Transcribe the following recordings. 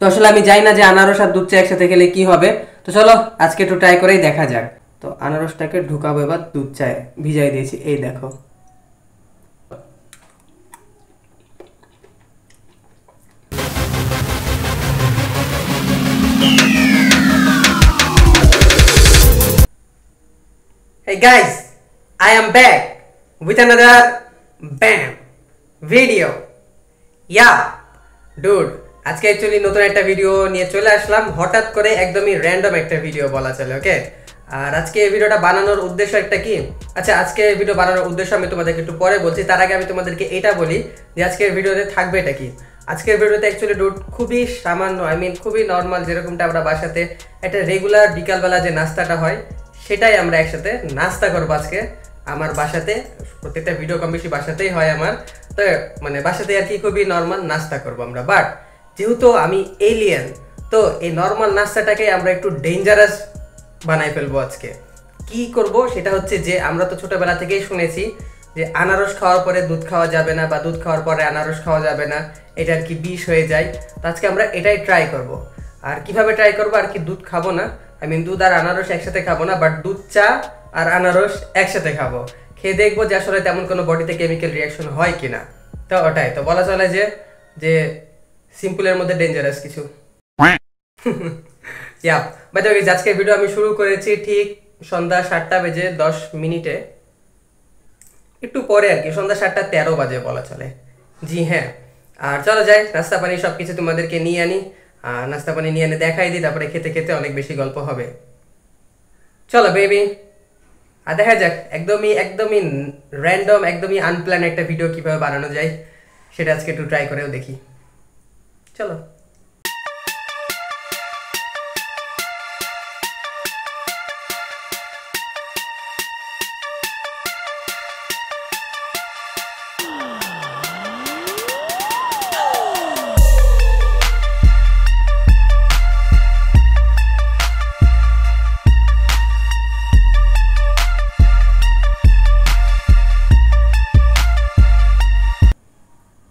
আসলে আমি জানি না যে আনারস আর দুধ চা একসাথে খেলে কি হবে। তো চলো আজকে একটু ট্রাই করেই দেখা যাক। তো আনারসটাকে ঢুকাবো, এবার দুধ চায়ে ভিজাই দিয়েছি, এই দেখো। Hey guys, I am back with another BAM video. Yeah, dude, আজকে অ্যাকচুয়ালি নতুন একটা ভিডিও নিয়ে চলে আসলাম, হঠাৎ করে একদমই র্যান্ডম একটা ভিডিও বলা চলে, ওকে। আর আজকে এই ভিডিওটা বানানোর উদ্দেশ্য একটা কি, আচ্ছা আজকে ভিডিও বানানোর উদ্দেশ্য আমি তোমাদেরকে একটু পরে বলছি। তার আগে আমি তোমাদেরকে এটা বলি যে আজকের ভিডিওতে থাকবে এটা কি। আজকের ভিডিওতে অ্যাকচুয়ালি ডুড খুবই সামান্য, খুবই নর্মাল, যেরকমটা আমরা বাসাতে একটা রেগুলার বিকালবেলা যে নাস্তাটা হয় সেটাই আমরা একসাথে নাস্তা করবো আজকে আমার বাসাতে। প্রত্যেকটা ভিডিও কম বেশি বাসাতেই হয় আমার, তো বাসাতে আর কি খুবই নর্মাল নাস্তা করবো আমরা। বাট যেহেতু আমি এলিয়েন, তো এই নর্মাল নাস্তাটাকে আমরা একটু ডেঞ্জারাস বানাই ফেলবো আজকে। কি করব সেটা হচ্ছে যে আমরা তো ছোটবেলা থেকেই শুনেছি যে আনারস খাওয়ার পরে দুধ খাওয়া যাবে না, বা দুধ খাওয়ার পরে আনারস খাওয়া যাবে না, এটা আর কি বিষ হয়ে যায়। তো আজকে আমরা এটাই ট্রাই করব। আর কিভাবে ট্রাই করব, আর কি দুধ খাবো না, দুধ আর আনারস একসাথে খাবো না, বাট দুধ চা আর আনারস একসাথে খাবো। খেয়ে দেখবো যে আসলে তেমন কোনো বডিতে কেমিক্যাল রিয়াকশন হয় কিনা। তো ওটাই তো বলা চলে যে যে সিম্পলের মধ্যে ডেঞ্জারাস কিছু। ইয়া, বাই দ্য ওয়ে আজকের ভিডিও আমি শুরু করেছি ঠিক সন্ধ্যা 7:10 একটু পরে আর কি, সন্ধ্যা 7:13 বলা চলে। জি হ্যাঁ, আর চলো যাই নাস্তা পানি সব কিছু তোমাদেরকে নিয়ে আনি, নাস্তা পানি নিয়ে এনে দেখাই দিই, তারপরে খেতে খেতে অনেক বেশি গল্প হবে। চলো বেবি, আর দেখা যাক একদমই র্যান্ডম, একদমই আনপ্ল্যান একটা ভিডিও কিভাবে বানানো যায় সেটা আজকে একটু ট্রাই করেও দেখি। চলো।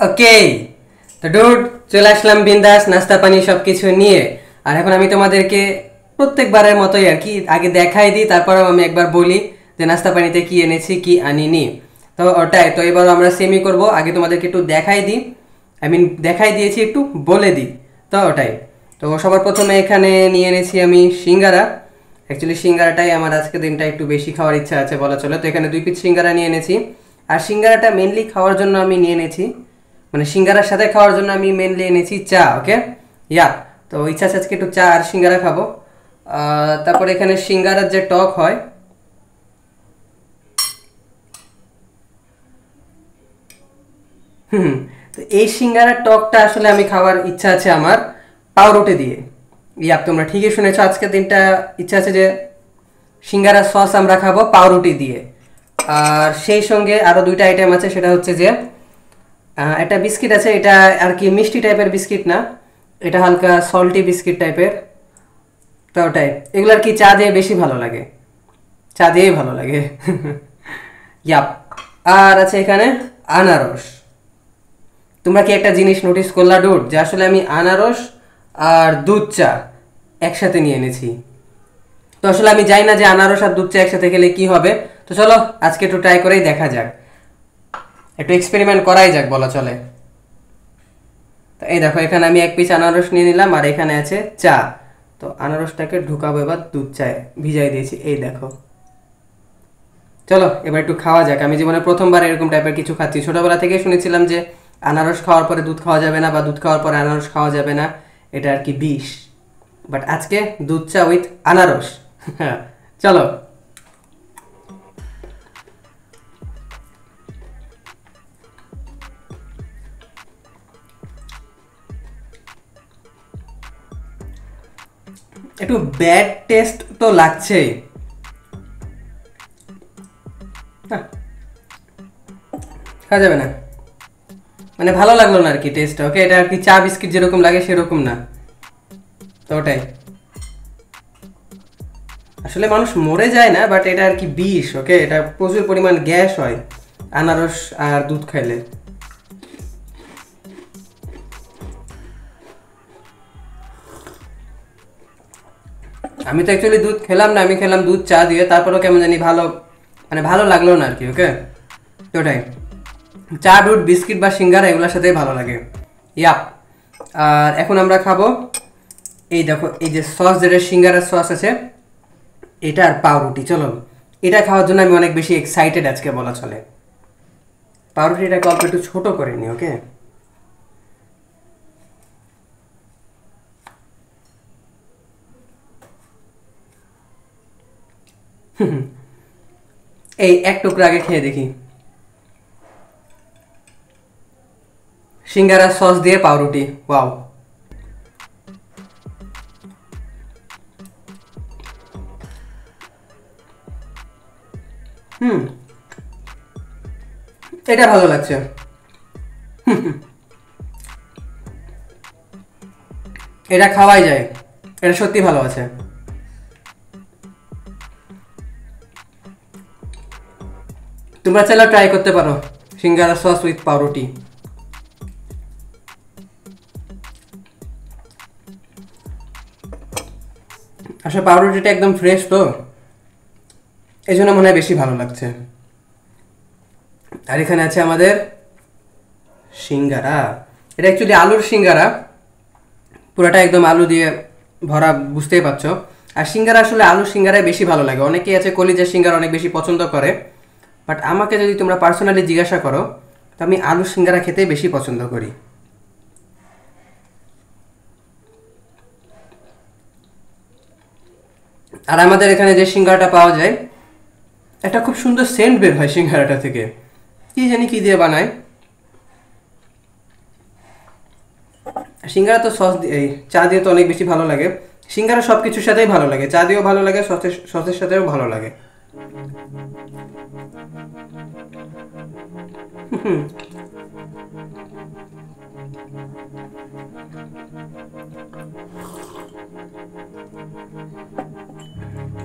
ওকে, তো ডুড চলে আসলাম বিন্দাস নাস্তা পানি সব কিছু নিয়ে। আর এখন আমি তোমাদেরকে প্রত্যেকবারের মতোই আর কি আগে দেখাই দিই, তারপরেও আমি একবার বলি যে নাস্তা পানিতে কি এনেছি কি আনিনি। তো ওটাই তো, এবারও আমরা সেমই করব। আগে তোমাদেরকে একটু দেখাই দিই, দেখাই দিয়েছি, একটু বলে দিই। তো ওটাই তো, সবার প্রথমে এখানে নিয়ে এনেছি আমি সিঙ্গারা। অ্যাকচুয়ালি সিঙ্গারাটাই আমার আজকে দিনটা একটু বেশি খাওয়ার ইচ্ছা আছে বলা চলে। তো এখানে 2 পিস সিঙ্গারা নিয়ে এনেছি। আর সিঙ্গারাটা মেনলি খাওয়ার জন্য আমি নিয়ে এনেছি, সিঙ্গারার সাথে খাওয়ার জন্য আমি মেনলি এনেছি চা, ওকে। ইয়া, তো ইচ্ছা আছে আজকে একটু চা আর সিঙ্গারা খাবো। তারপরে এখানে সিঙ্গারার যে টক হয়, তো এই সিঙ্গারার টকটা আসলে আমি খাওয়ার ইচ্ছা আছে আমার পাউরুটি দিয়ে। ইয়া, তোমরা ঠিকই শুনেছো, আজকের দিনটা ইচ্ছা আছে যে সিঙ্গারার সস আমরা খাবো পাউরুটি দিয়ে। আর সেই সঙ্গে আরও 2টা আইটেম আছে, সেটা হচ্ছে যে একটা বিস্কিট আছে, এটা আর কি মিষ্টি টাইপের বিস্কিট না, এটা হালকা সল্টি বিস্কিট টাইপের। তো ওটাই, এগুলো আর কি চা দিয়ে বেশি ভালো লাগে, চা দিয়েই ভালো লাগে। ইয়াপ, আর আছে এখানে আনারস। তোমরা কি একটা জিনিস নোটিস করলা ডুড, যে আসলে আমি আনারস আর দুধ চা একসাথে নিয়ে এনেছি। তো আসলে আমি জানি না যে আনারস আর দুধ চা একসাথে খেলে কি হবে। তো চলো আজকে একটু ট্রাই করেই দেখা যাক, একটু এক্সপেরিমেন্ট করাই যাক বলা চলে। তো এই দেখো, এখানে আমি 1 পিস আনারস নিয়ে নিলাম, আর এখানে আছে চা। তো আনারসটাকে ঢুকাবো এবার দুধ চায়ে ভিজাই দিয়েছি, এই দেখো। চলো এবার একটু খাওয়া যাক। আমি জীবনে প্রথমবার এরকম টাইপের কিছু খাচ্ছি। ছোটবেলা থেকে শুনেছিলাম যে আনারস খাওয়ার পরে দুধ খাওয়া যাবে না, বা দুধ খাওয়ার পরে আনারস খাওয়া যাবে না, এটা আর কি বিষ। বাট আজকে দুধ চা উইথ আনারস। হ্যাঁ চলো। একটু ব্যাড টেস্ট তো লাগছে, খাওয়া যাবে না, ভালো লাগলো না আর কি টেস্টটা, ওকে। এটা আর কি চা বিস্কিট যেরকম লাগে সেরকম না। তো ওটাই, আসলে মানুষ মরে যায় না, বাট এটা আর কি বিষ, ওকে। এটা প্রচুর পরিমাণ গ্যাস হয় আনারস আর দুধ খাইলে। আমি তো অ্যাকচুয়ালি দুধ খেলাম না, আমি খেলাম দুধ চা দিয়ে, তারপরেও কেমন জানি ভালো মানে ভালো লাগলো না আর কি। ওকে, তো ওটাই, চা দুধ বিস্কিট বা সিঙ্গারা এগুলোর সাথেই ভালো লাগে। ইয়াপ। আর এখন আমরা খাবো, এই দেখো এই যে সস, যেটা সিঙ্গারার সস আছে এটা, আর পাউরুটি। চলো এটা খাওয়ার জন্য আমি অনেক বেশি এক্সাইটেড আজকে বলা চলে। পাউরুটিটাকে অল্প একটু ছোট করে নি। ওকে, এই এক টুকরা আগে খেয়ে দেখি। সিঙ্গারা সস দিয়ে পাউরুটি, ওয়াও। এটা ভালো লাগছে। এটা খাওয়াই যায়, এটা সত্যি ভালো আছে। তোমরা চাইলে ট্রাই করতে পারো সিঙ্গারা সস উইথ পাউরুটি। আসলে পাউরুটিটা একদম ফ্রেশ, তো এই জন্য মনে হয় বেশি ভালো লাগছে। আর এখানে আছে আমাদের সিঙ্গারা। এটা অ্যাকচুয়ালি আলুর সিঙ্গারা, পুরোটা একদম আলু দিয়ে ভরা, বুঝতেই পারছো। আর সিঙ্গারা আসলে আলুর সিঙ্গারাই বেশি ভালো লাগে। অনেকেই আছে কলিজার সিঙ্গারা অনেক বেশি পছন্দ করে, বাট আমাকে যদি তোমরা পার্সোনালি জিজ্ঞাসা করো তো আমি আলুর সিঙ্গারা খেতেই বেশি পছন্দ করি। আর আমাদের এখানে যে সিঙ্গারাটা পাওয়া যায়, একটা খুব সুন্দর সেন্ট বের হয় সিঙ্গারাটা থেকে, কি জানি কি দিয়ে বানায়। সিঙ্গারা তো সস দিয়ে, চা দিয়ে তো অনেক বেশি ভালো লাগে। সিঙ্গারা সব কিছুর সাথেই ভালো লাগে, চা দিয়েও ভালো লাগে, সসের সাথেও ভালো লাগে।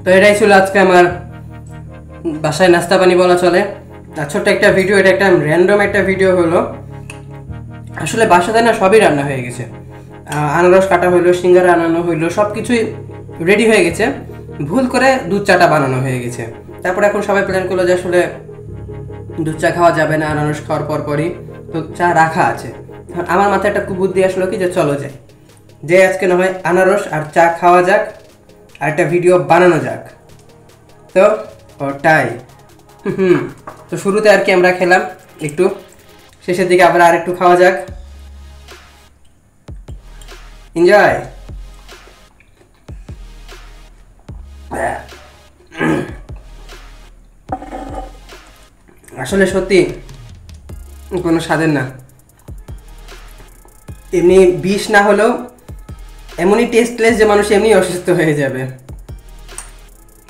তো এটাই ছিল আজকে আমার বাসায় নাস্তা পানি বলা চলে। আর ছোট্ট একটা ভিডিও, এটা একটা র্যান্ডম একটা ভিডিও হলো। আসলে বাসাতে না সবই রান্না হয়ে গেছে, আনারস কাটা হইলো, সিঙ্গারা আনানো হইলো, সব কিছুই রেডি হয়ে গেছে। ভুল করে দুধ চাটা বানানো হয়ে গেছে। তারপরে এখন সবাই প্ল্যান করলো যে আসলে দুধ চা খাওয়া যাবে না আনারস খাওয়ার পর পরই, তো চা রাখা আছে। আমার মাথায় একটা কুবুদ্ধি আসলো কি, যে চলো যাই, যে আজকে না হয় আনারস আর চা খাওয়া যাক, আর একটা ভিডিও বানানো যাক। তো ওটাই। তো শুরুতে আর কি আমরা খেলাম একটু, শেষের দিকে আবার আর একটু খাওয়া যাক। এনজয়। আসলে সত্যি কোনো স্বাদের না, এমনি বিষ না হলেও এমনই টেস্টলেস যে মানুষ এমনি অসুস্থ হয়ে যাবে।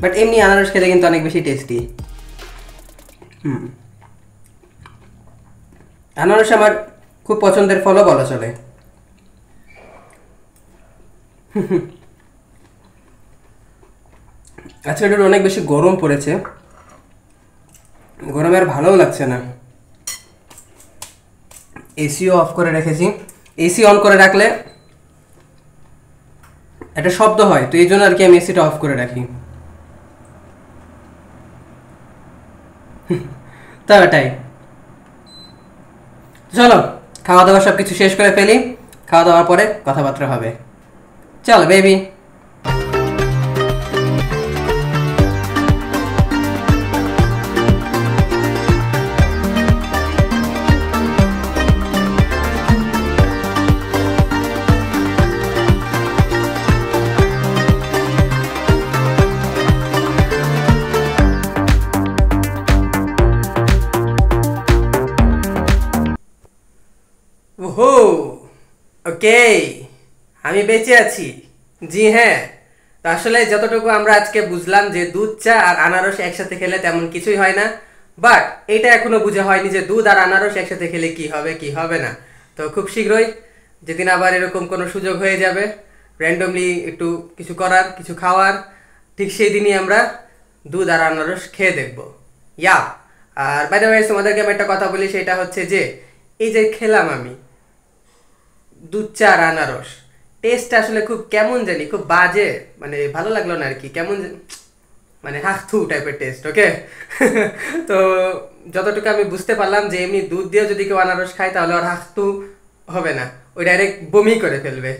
বাট এমনি আনারস খেতে কিন্তু অনেক বেশি টেস্টি। আনারস আমার খুব পছন্দের ফলও বলা চলে। আজকে একটু অনেক বেশি গরম পড়েছে, গরমে আর ভালোও লাগছে না। এসিও অফ করে রেখেছি। এসি অন করে রাখলে একটা শব্দ হয়, তো এই জন্য আর কি আমি এসিটা অফ করে রাখি। তো এটাই। চলো খাওয়া দাওয়া সব কিছু শেষ করে ফেলি, খাওয়া দাওয়ার পরে কথাবার্তা হবে। চলো বেবি। ওহো, ওকে, আমি বেঁচে আছি। জি হ্যাঁ। তো আসলে যতটুকু আমরা আজকে বুঝলাম যে দুধ চা আর আনারস একসাথে খেলে তেমন কিছুই হয় না, বাট এটা এখনো বোঝা হয়নি যে দুধ আর আনারস একসাথে খেলে কি হবে কি হবে না। তো খুব শীঘ্রই যেদিন আবার এরকম কোনো সুযোগ হয়ে যাবে র্যান্ডমলি একটু কিছু করার, কিছু খাওয়ার, ঠিক সেই দিনই আমরা দুধ আর আনারস খেয়ে দেখবো। ইয়া। আর বাই দ্য ওয়ে তোমাদেরকে আমি একটা কথা বলি, সেটা হচ্ছে যে এই যে খেলাম আমি দুধ চা আর আনারস, টেস্ট আসলে খুব কেমন জানি, খুব বাজে, মানে ভালো লাগলো না আর কি, কেমন মানে হাঁকথু টাইপের টেস্ট। ওকে তো যতটুকু আমি বুঝতে পারলাম যে এমনি দুধ দিয়ে যদি কেউ আনারস খায় তাহলে ওর হাঁকথু হবে না, ওই ডাইরেক্ট বমি করে ফেলবে।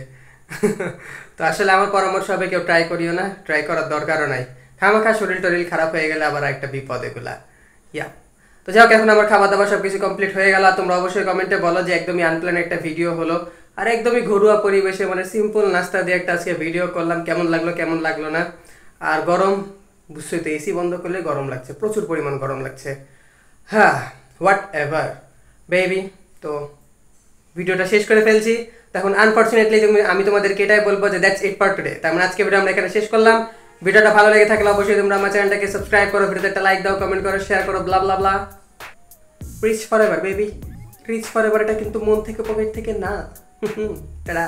তো আসলে আমার পরামর্শ হবে কেউ ট্রাই করিও না, ট্রাই করার দরকারও নাই, খামাখা শরীর টরিল খারাপ হয়ে গেলে আবার একটা বিপদ এগুলা। ইয়া, তো যাই হোক, এখন আমার খাবার দাবার সব কিছু কমপ্লিট হয়ে গেল। তোমরা অবশ্যই কমেন্টে বলো যে একদমই আনপ্ল্যান একটা ভিডিও হলো, আর একদমই ঘরোয়া পরিবেশে মানে সিম্পল নাস্তা দিয়ে একটা আজকে ভিডিও করলাম, কেমন লাগলো কেমন লাগলো না। আর গরম, বুঝছোই তো, এসি বন্ধ করলে গরম লাগছে, প্রচুর পরিমাণ গরম লাগছে। হ্যাঁ, হোয়াট এভার বেবি। তো ভিডিওটা শেষ করে ফেলছি। তখন আনফর্চুনেটলি আমি তোমাদেরকে এটাই বলবো যে দ্যাটস ইট ফর টুডে। তার মানে আজকে ভিডিও আমরা এখানে শেষ করলাম। ভিডিওটা ভালো লেগে থাকলে অবশ্যই তোমরা আমার চ্যানেলটাকে সাবস্ক্রাইব করো, ভিডিওতে একটা লাইক দাও, কমেন্ট করো, শেয়ার করো, blah blah blah. Rich forever baby, rich forever, এটা কিন্তু মন থেকে পকেট থেকে না। টাটা।